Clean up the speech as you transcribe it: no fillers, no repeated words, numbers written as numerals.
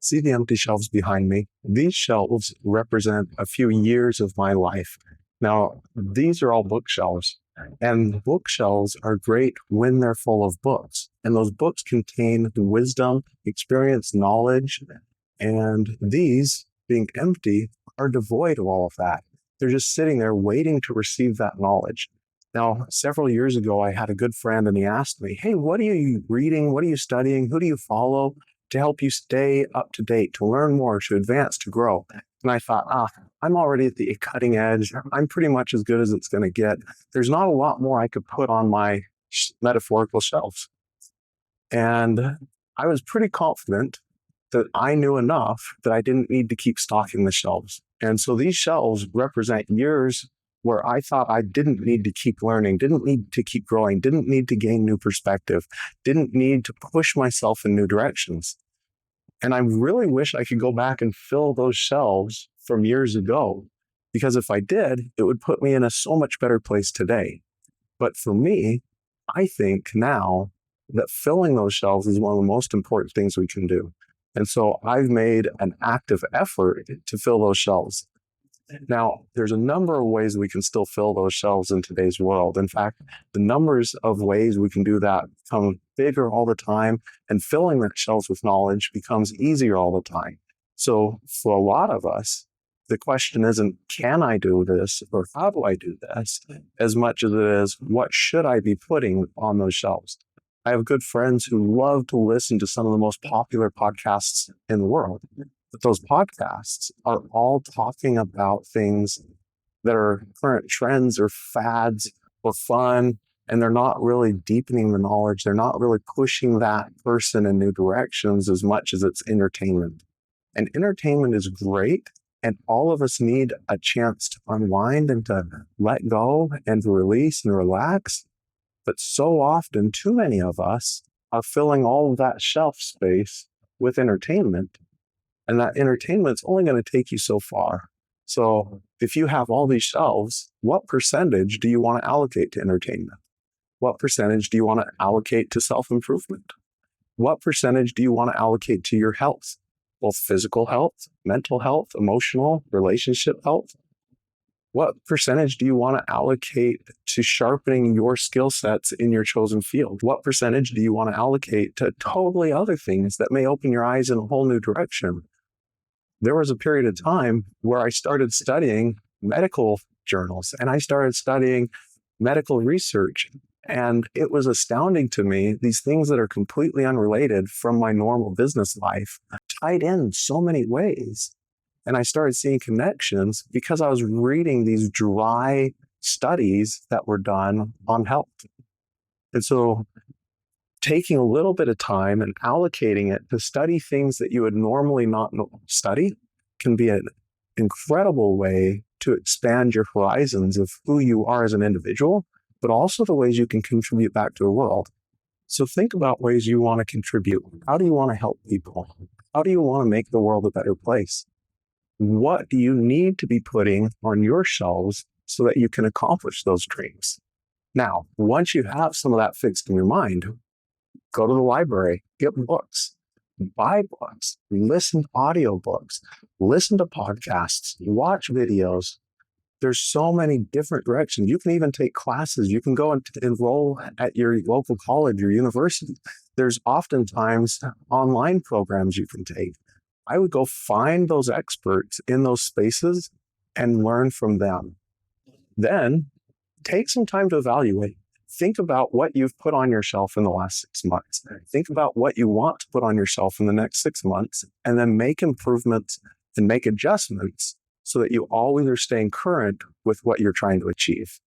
see the empty shelves behind me? These shelves represent a few years of my life. Now, these are all bookshelves, and bookshelves are great when they're full of books. And those books contain wisdom, experience, knowledge, and these, being empty, are devoid of all of that. They're just sitting there waiting to receive that knowledge. Now, several years ago, I had a good friend and he asked me, hey, what are you reading? What are you studying? Who do you follow to help you stay up to date, to learn more, to advance, to grow? And I thought, I'm already at the cutting edge. I'm pretty much as good as it's going to get. There's not a lot more I could put on my metaphorical shelves. And I was pretty confident that I knew enough that I didn't need to keep stocking the shelves. And so these shelves represent years where I thought I didn't need to keep learning, didn't need to keep growing, didn't need to gain new perspective, didn't need to push myself in new directions. And I really wish I could go back and fill those shelves from years ago, because if I did, it would put me in a so much better place today. But for me, I think now that filling those shelves is one of the most important things we can do. And so I've made an active effort to fill those shelves. Now, there's a number of ways we can still fill those shelves in today's world. In fact, the numbers of ways we can do that become bigger all the time, and filling that shelves with knowledge becomes easier all the time. So for a lot of us, the question isn't, can I do this or how do I do this, as much as it is, what should I be putting on those shelves? I have good friends who love to listen to some of the most popular podcasts in the world. But those podcasts are all talking about things that are current trends or fads or fun, and they're not really deepening the knowledge. They're not really pushing that person in new directions as much as it's entertainment. And entertainment is great, and all of us need a chance to unwind and to let go and to release and relax. But so often, too many of us are filling all of that shelf space with entertainment. And that entertainment's only going to take you so far. So if you have all these shelves, what percentage do you want to allocate to entertainment? What percentage do you want to allocate to self-improvement? What percentage do you want to allocate to your health, both physical health, mental health, emotional, relationship health? What percentage do you want to allocate to sharpening your skill sets in your chosen field? What percentage do you want to allocate to totally other things that may open your eyes in a whole new direction? There was a period of time where I started studying medical journals and I started studying medical research. And it was astounding to me, these things that are completely unrelated from my normal business life, tied in so many ways. And I started seeing connections because I was reading these dry studies that were done on health. And so taking a little bit of time and allocating it to study things that you would normally not study can be an incredible way to expand your horizons of who you are as an individual, but also the ways you can contribute back to the world. So think about ways you want to contribute. How do you want to help people? How do you want to make the world a better place? What do you need to be putting on your shelves so that you can accomplish those dreams? Now, once you have some of that fixed in your mind, go to the library, get books, buy books, listen to audiobooks, listen to podcasts, watch videos. There's so many different directions. You can even take classes. You can go and enroll at your local college or university. There's oftentimes online programs you can take. I would go find those experts in those spaces and learn from them. Then take some time to evaluate. Think about what you've put on your shelf in the last 6 months. Think about what you want to put on your shelf in the next 6 months, and then make improvements and make adjustments so that you always are staying current with what you're trying to achieve.